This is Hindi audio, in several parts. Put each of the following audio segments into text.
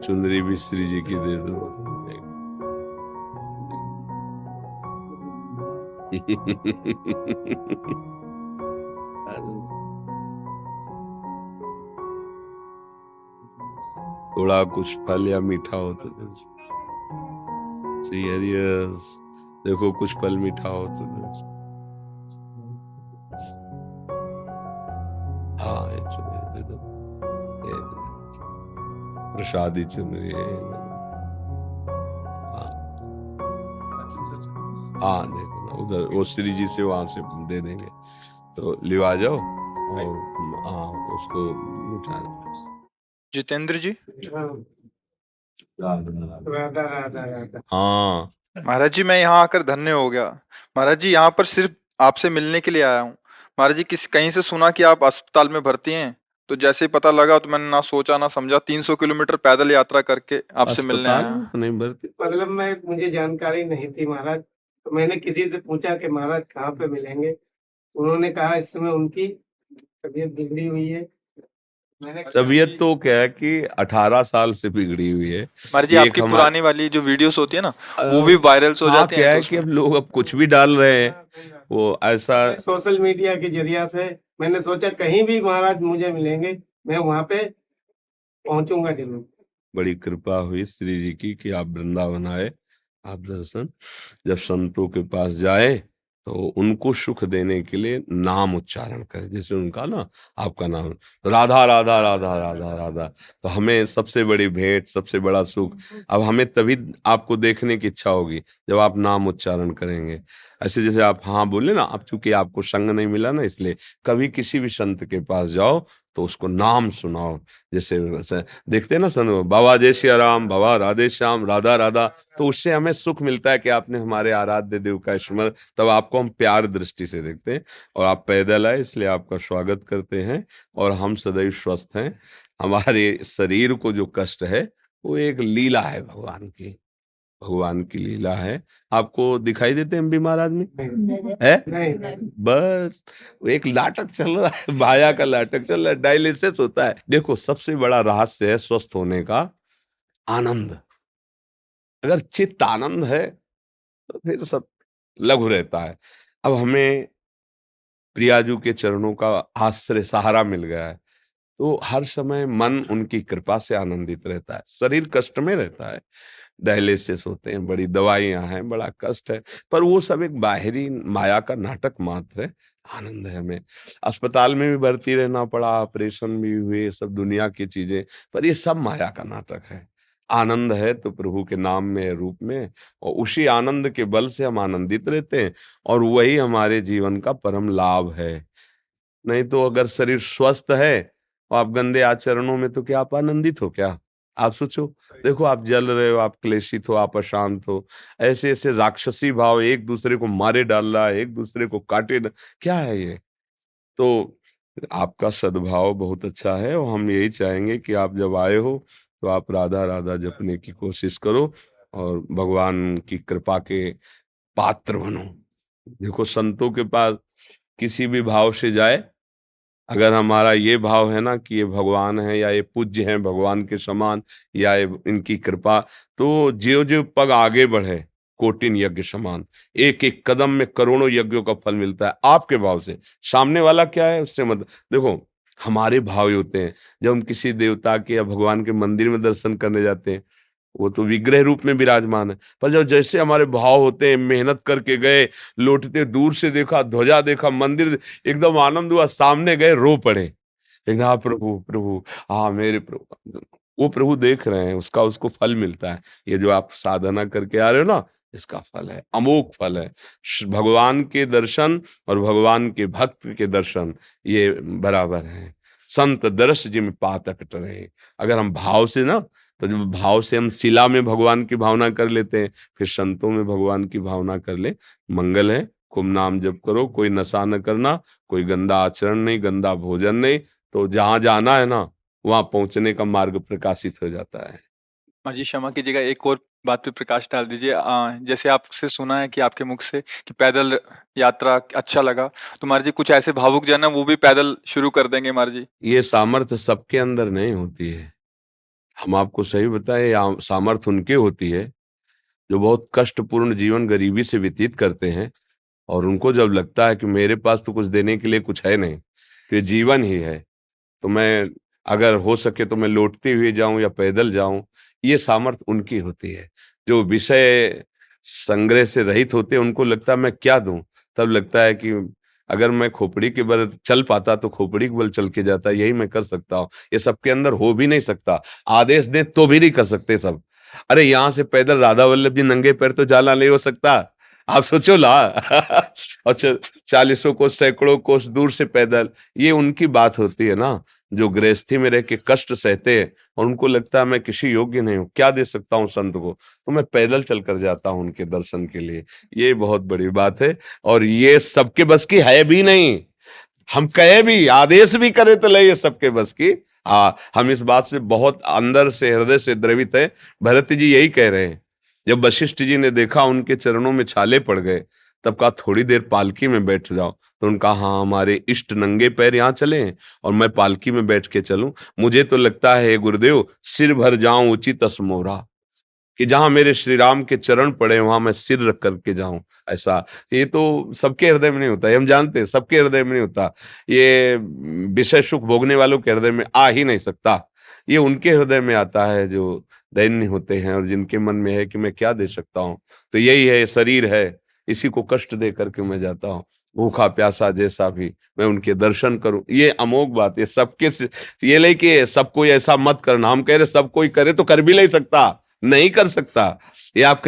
चुनरी भी श्री जी की दे दो। थोड़ा कुछ फल या मीठा हो तो दो। सीरियस, देखो कुछ फल मीठा हो तो दो। हाँ ये चुनरी दे दो, ये प्रसादी चुनरी है। हाँ हाँ, दे देना उधर, वो श्री जी से वहां से दे देंगे, तो लिवा जाओ। और हाँ, उसको मिठा। जितेंद्र जी। राधा राधा राधा। हाँ महाराज जी, मैं यहाँ आकर धन्य हो गया। महाराज जी, यहाँ पर सिर्फ आपसे मिलने के लिए आया हूँ। महाराज जी, किस कहीं से सुना कि आप अस्पताल में भर्ती हैं, तो जैसे ही पता लगा तो मैंने ना सोचा ना समझा 300 किलोमीटर पैदल यात्रा करके आपसे मिलने अस्पताल आया में हूँ। तो नहीं भर्ती। मतलब मैं मुझे जानकारी नहीं थी महाराज, तो मैंने किसी से पूछा कि महाराज कहाँ पे मिलेंगे, उन्होंने कहा इस समय उनकी तबीयत बिगड़ी हुई है। मैंने तबीयत तो क्या है कि 18 साल से बिगड़ी हुई है। महाराज जी, ये एक आपकी हमारे पुरानी वाली जो वीडियोस होती है ना, वो भी वायरल्स हो हाँ, जाते हैं क्या तो है कि उसमें। अब लोग अब कुछ भी डाल रहे हैं, वो ऐसा। सोशल मीडिया के जरिया से मैंने सोचा कहीं भी महाराज मुझे मिलेंगे, मैं वहां पे पहुंचूंगा जरूर। बड़ी कृपा हुई श्री जी की कि आप वृंदावन आए, आप दर्शन, जब संतों के पास जाए तो उनको सुख देने के लिए नाम उच्चारण करें, जैसे उनका ना, आपका नाम, तो राधा राधा राधा राधा राधा, तो हमें सबसे बड़ी भेंट, सबसे बड़ा सुख। अब हमें तभी आपको देखने की इच्छा होगी जब आप नाम उच्चारण करेंगे। ऐसे जैसे आप हाँ बोले ना, आप चूंकि आपको संग नहीं मिला ना, इसलिए कभी किसी भी संत के पास जाओ तो उसको नाम सुनाओ। जैसे देखते हैं ना सन, बाबा जय सिया राम, बाबा राधे श्याम, राधा राधा, तो उससे हमें सुख मिलता है कि आपने हमारे आराध्य देव का स्मरण, तब आपको हम प्यार दृष्टि से देखते हैं। और आप पैदल आए इसलिए आपका स्वागत करते हैं, और हम सदैव स्वस्थ हैं। हमारे शरीर को जो कष्ट है वो एक लीला है भगवान की, भगवान की लीला है। आपको दिखाई देते हैं हम बीमार आदमी है? नहीं बस वो एक नाटक चल रहा है, माया का नाटक चल रहा है, डायलिसिस होता है। देखो सबसे बड़ा रहस्य है स्वस्थ होने का आनंद। अगर चित्त आनंद है तो फिर सब लघु रहता है। अब हमें प्रियाजू के चरणों का आश्रय सहारा मिल गया है, तो हर समय मन उनकी कृपा से आनंदित रहता है। शरीर कष्ट में रहता है, डायलिसिस होते हैं, बड़ी दवाइयां हैं, बड़ा कष्ट है, पर वो सब एक बाहरी माया का नाटक मात्र है। आनंद है हमें। अस्पताल में भी भर्ती रहना पड़ा, ऑपरेशन भी हुए, सब दुनिया की चीजें, पर ये सब माया का नाटक है। आनंद है तो प्रभु के नाम में, रूप में, और उसी आनंद के बल से हम आनंदित रहते हैं, और वही हमारे जीवन का परम लाभ है। नहीं तो अगर शरीर स्वस्थ है और आप गंदे आचरणों में, तो क्या आप आनंदित हो क्या? आप सोचो, देखो आप जल रहे हो, आप क्लेशित हो, आप अशांत हो, ऐसे ऐसे राक्षसी भाव एक दूसरे को मारे डाल रहा है, एक दूसरे को क्या है ये? तो आपका सद्भाव बहुत अच्छा है, और हम यही चाहेंगे कि आप जब आए हो तो आप राधा राधा जपने की कोशिश करो, और भगवान की कृपा के पात्र बनो। देखो संतों के पास किसी भी भाव से जाए, अगर हमारा ये भाव है ना कि ये भगवान है, या ये पूज्य हैं भगवान के समान, या ये इनकी कृपा, तो ज्यों ज्यों पग आगे बढ़े कोटिन यज्ञ समान, एक एक कदम में करोड़ों यज्ञों का फल मिलता है आपके भाव से। सामने वाला क्या है उससे मत देखो। हमारे भाव ये होते हैं, जब हम किसी देवता के या भगवान के मंदिर में दर्शन करने जाते हैं, वो तो विग्रह रूप में विराजमान है, पर जब जैसे हमारे भाव होते हैं, मेहनत करके गए, लौटते दूर से देखा, ध्वजा देखा, मंदिर, एकदम आनंद हुआ, सामने गए रो पड़े, एकदम हाँ प्रभु प्रभु, हाँ मेरे प्रभु, वो प्रभु देख रहे हैं, उसका उसको फल मिलता है। ये जो आप साधना करके आ रहे हो ना, इसका फल है, अमोघ फल है। भगवान के दर्शन और भगवान के भक्त के दर्शन ये बराबर है। संत दर्श जिम पातक टरे। अगर हम भाव से ना, तो जब भाव से हम शिला में भगवान की भावना कर लेते हैं, फिर संतों में भगवान की भावना कर ले, मंगल है। खूब नाम जप करो, कोई नशा न करना, कोई गंदा आचरण नहीं, गंदा भोजन नहीं, तो जहां जाना है ना, वहां पहुंचने का मार्ग प्रकाशित हो जाता है। महाराज जी, क्षमा कीजिएगा, एक और बात पे प्रकाश डाल दीजिए। जैसे आपसे सुना है कि आपके मुख से कि पैदल यात्रा अच्छा लगा, तो महाराज जी कुछ ऐसे भावुक जन है वो भी पैदल शुरू कर देंगे महाराज जी। ये सामर्थ्य सबके अंदर नहीं होती है। हम आपको सही बताएं, सामर्थ्य उनके होती है जो बहुत कष्टपूर्ण जीवन गरीबी से व्यतीत करते हैं, और उनको जब लगता है कि मेरे पास तो कुछ देने के लिए कुछ है नहीं, तो ये जीवन ही है, तो मैं अगर हो सके तो मैं लौटते हुए जाऊं या पैदल जाऊं, ये सामर्थ्य उनकी होती है। जो विषय संग्रह से रहित होते हैं उनको लगता है मैं क्या दूं, तब लगता है कि अगर मैं खोपड़ी के बल चल पाता तो खोपड़ी के बल चल के जाता, यही मैं कर सकता हूँ। ये सबके अंदर हो भी नहीं सकता, आदेश दे तो भी नहीं कर सकते सब। अरे यहाँ से पैदल राधा वल्लभ जी नंगे पैर तो जाना नहीं हो सकता, आप सोचो ला। और चालीसों कोस सैकड़ों कोस दूर से पैदल, ये उनकी बात होती है ना, जो गृहस्थी में रह के कष्ट सहते हैं और उनको लगता है मैं किसी योग्य नहीं हूँ, क्या दे सकता हूँ संत को, तो मैं पैदल चल कर जाता हूँ उनके दर्शन के लिए। ये बहुत बड़ी बात है, और ये सबके बस की है भी नहीं। हम कहे भी, आदेश भी करे तो ले, ये सबके बस की। हम इस बात से बहुत अंदर से, हृदय से द्रवित है। भरत जी यही कह रहे हैं, जब वशिष्ठ जी ने देखा उनके चरणों में छाले पड़ गए, तब कहा थोड़ी देर पालकी में बैठ जाओ। तो उनका हाँ, हमारे इष्ट नंगे पैर यहाँ चले हैं और मैं पालकी में बैठ के चलूं, मुझे तो लगता है गुरुदेव सिर भर जाऊं उचित असमोरा, कि जहां मेरे श्री राम के चरण पड़े वहां मैं सिर रख करके जाऊं। ऐसा ये तो सबके हृदय में नहीं होता, ये हम जानते हैं, सबके हृदय में नहीं होता। ये विषय सुख भोगने वालों के हृदय में आ ही नहीं सकता। ये उनके हृदय में आता है जो दैन्य होते हैं और जिनके मन में है कि मैं क्या दे सकता हूँ। तो यही है, शरीर है, इसी को कष्ट दे करके मैं जाता हूँ, भूखा प्यासा जैसा भी, मैं उनके दर्शन करूं। ये अमोघ बात है सबके से। ये लेके सब कोई ऐसा मत करना, हम कह रहे सब कोई करे तो कर भी नहीं सकता, नहीं कर सकता। ये आप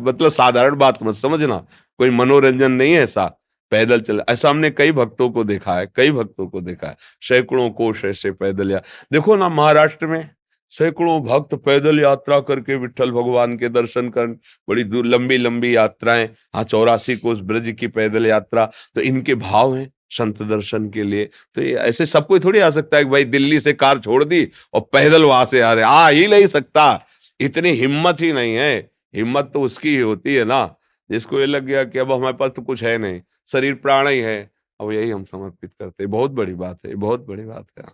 मतलब साधारण बात मत समझना, कोई मनोरंजन नहीं है ऐसा। पैदल चल, ऐसा हमने कई भक्तों को देखा है, कई भक्तों को देखा है, सैकड़ों कोस ऐसे पैदल। या देखो ना, महाराष्ट्र में सैकड़ों भक्त पैदल यात्रा करके विट्ठल भगवान के दर्शन कर, बड़ी दूर लंबी लंबी यात्राएं। हाँ, 84 कोस ब्रज की पैदल यात्रा, तो इनके भाव हैं संत दर्शन के लिए। तो ये ऐसे सब कोई थोड़ी आ सकता है कि भाई दिल्ली से कार छोड़ दी और पैदल वहां से आ रहे, आ ही नहीं सकता। इतनी हिम्मत ही नहीं है। हिम्मत तो उसकी ही होती है ना जिसको ये लग गया कि अब हमारे पास तो कुछ है नहीं, शरीर प्राण ही है, अब यही हम समर्पित करते हैं। बहुत बड़ी बात है, बहुत बड़ी बात है।